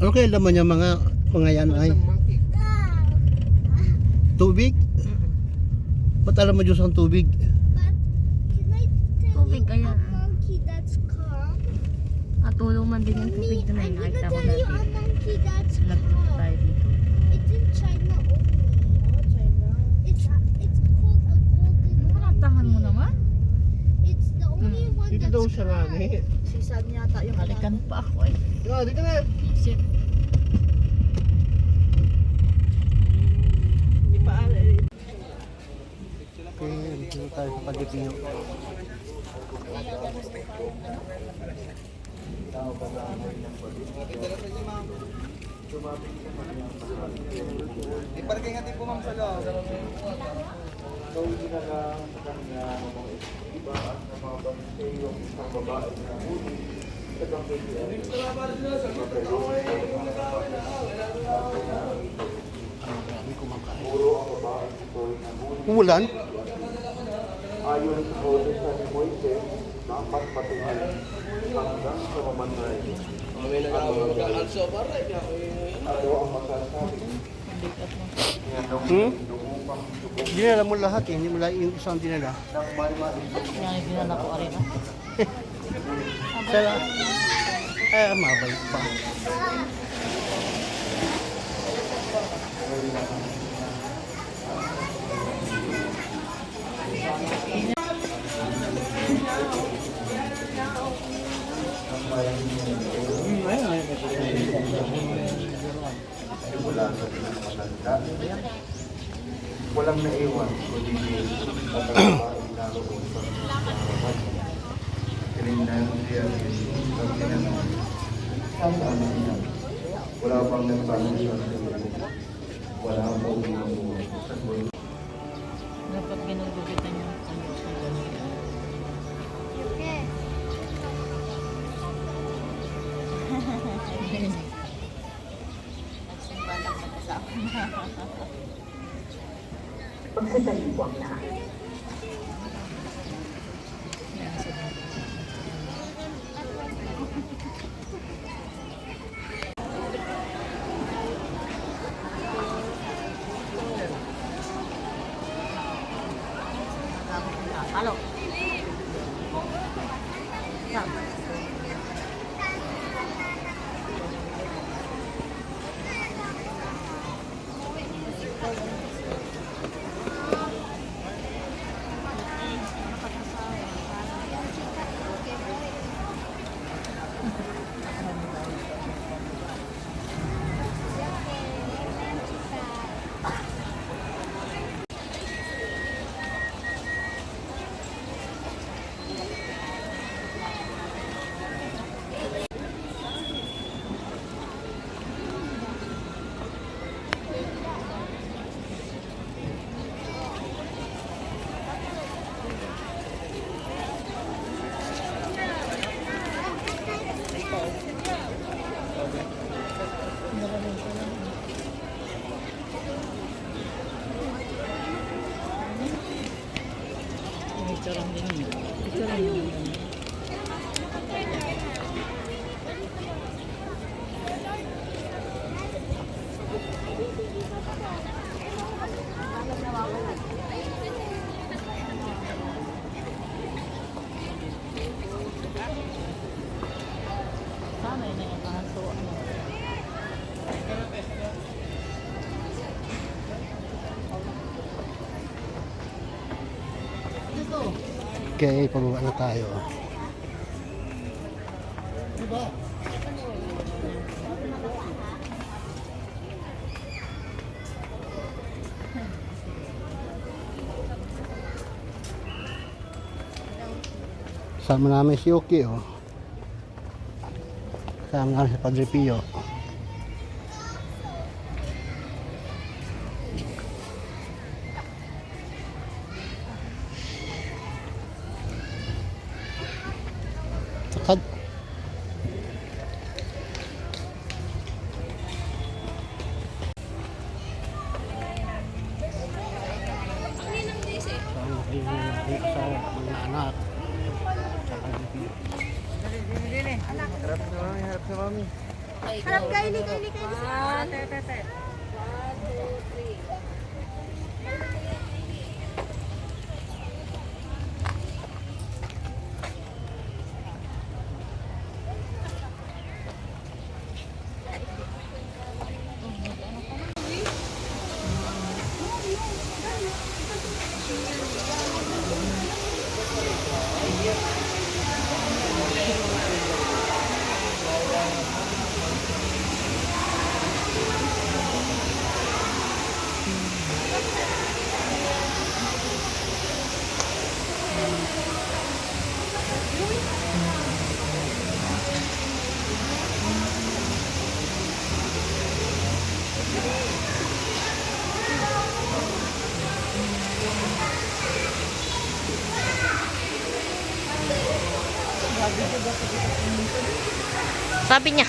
Ano kaya laman niya mga yan ay? Tubig? Ba't alam mo Diyos ang tubig? Tubig kaya. Monkey that's calm. Tulong man din yung tubig na I'm yun. gonna Nakita ko tell you a dati. monkey that's Nag-group calm. tayo dito. It's in China only. China. It's called a golden Nakatahan mo monkey. naman. It's the only one Dito that's daw siya nga eh. Sisag niya ata yung Halikan pa ako eh. Dito na. Shit. Okay, dito tayo sa Pagdipiyo. Iparking natin po ma'am sa loob. Marami kumakain. Umulan? Ayon sa Moses ni Moises, dapat patunay hanggang sa mamatay. Ano ang masasabi? Dinala mo lahat eh. Hindi mo lang yung isang dinala. Yan yung binala ko arena. Sala. Mabalik pa. Mula sa pinakamatanda, walang naiwan, kundi at ang babaeng naroon sa pinakamatanda. Tinignan siya ni Jesus sa ginanong, ang anak niya. Wala pang nagtanong sa sarili. Wala pang umunong sa gulo. Dapat ginugupitan yung Okay. pagsasaliwang na. Halo. Picture din yun. Picture din yun. Sana yun yung kaso. Okay, pababa na tayo. Sama namin si Yuki, oh. Sama namin si Padre Pio. Takad. Sama kayo ng asawa, mga anak. Tsaka si Pio. Harap na mami, harap na mami. Harap Kylie. Sabi niya.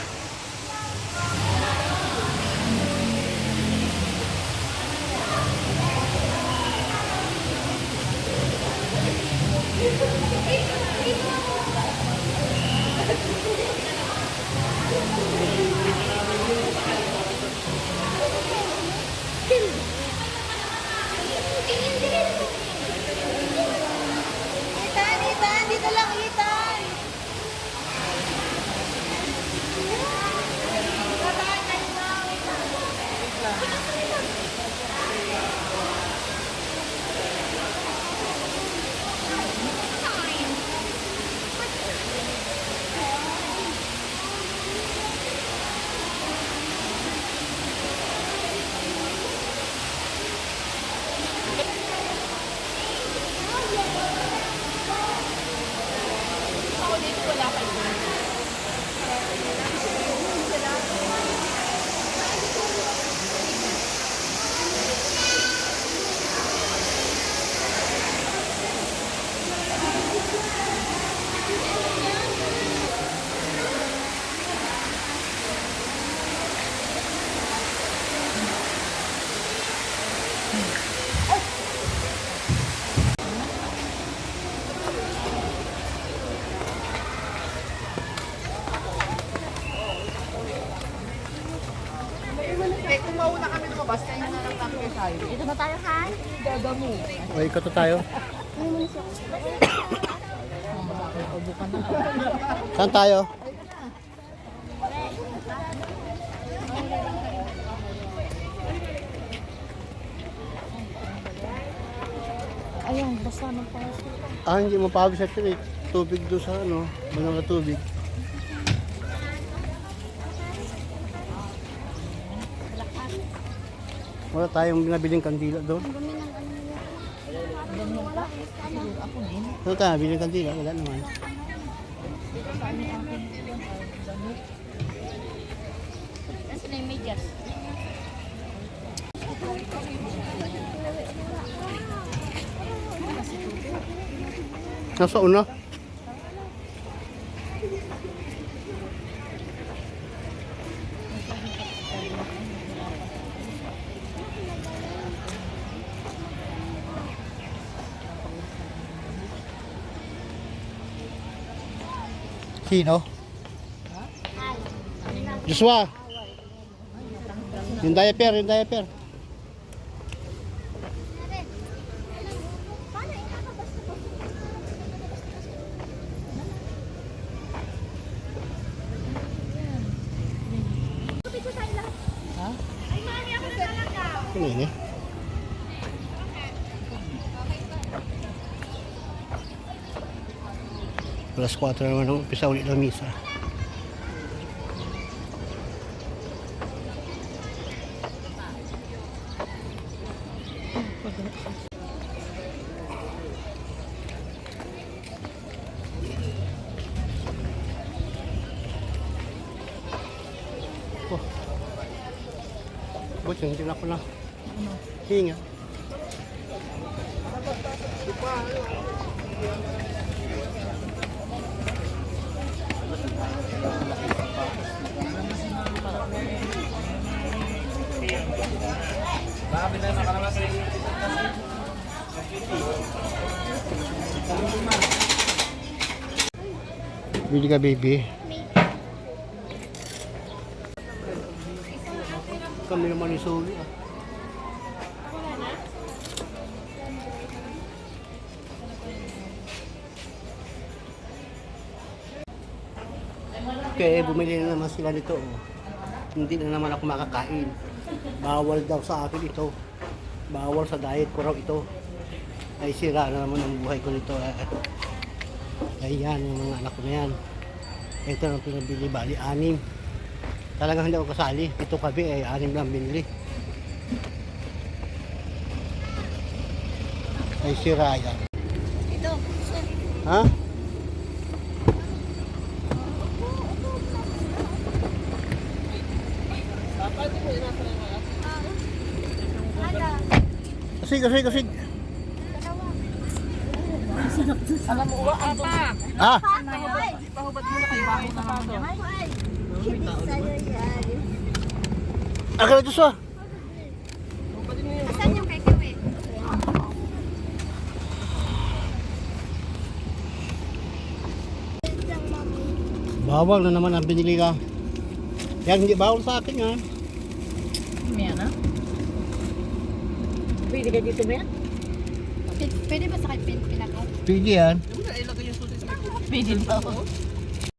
Ethan, dito lang, Ethan. Eh, kung mauna kami lumabas, kayo na lang kami kay Sayo. Dito ba tayo, Han? O, ikot na tayo. Saan tayo? Ayun, basta ng palas. Hindi mo pawis at tubig doon sa ano, banang na tubig. Wala tayong binabiling kandila doon. Wala tayong binabiling kandila, wala naman. Nasa na yung medyas? Nasa una. Sino? Joshua. Yung diaper. Paano ikakabas na ba? Tubig ko tayo lahat. Ha? Ay, mami, ako na talaga. Ano yun eh? Alas 4 naman ang umpisa ulit ng misa. Oh. Buti, hindi na ako na. Hinga. Bili ka, baby. kami naman yung sugi. Kaya bumili na naman sila nito. Oh. Hindi na naman ako makakain. Bawal daw sa akin ito. Bawal sa diet ko raw ito. Ay sira na naman ang buhay ko nito. Ayan yung mga anak ko na yan. Ito ang pinabili, bali 6. Talagang hindi ako kasali. Ito kami ay 6 lang binili. Ay sira yan. Ito. Ha? Kasig. Alam mo, apa? Ah! Pahubad mo na kayo. Bakit na lang doon? Akin na Diyos ah! Asan yung kay Kiwi? Bawal na naman ang binili ka. Yan, hindi bawal sa akin yan. May na? Pwede ka dito ba yan? Pwede ba sa kay pinakaw? Pwede yan. Pwede daw.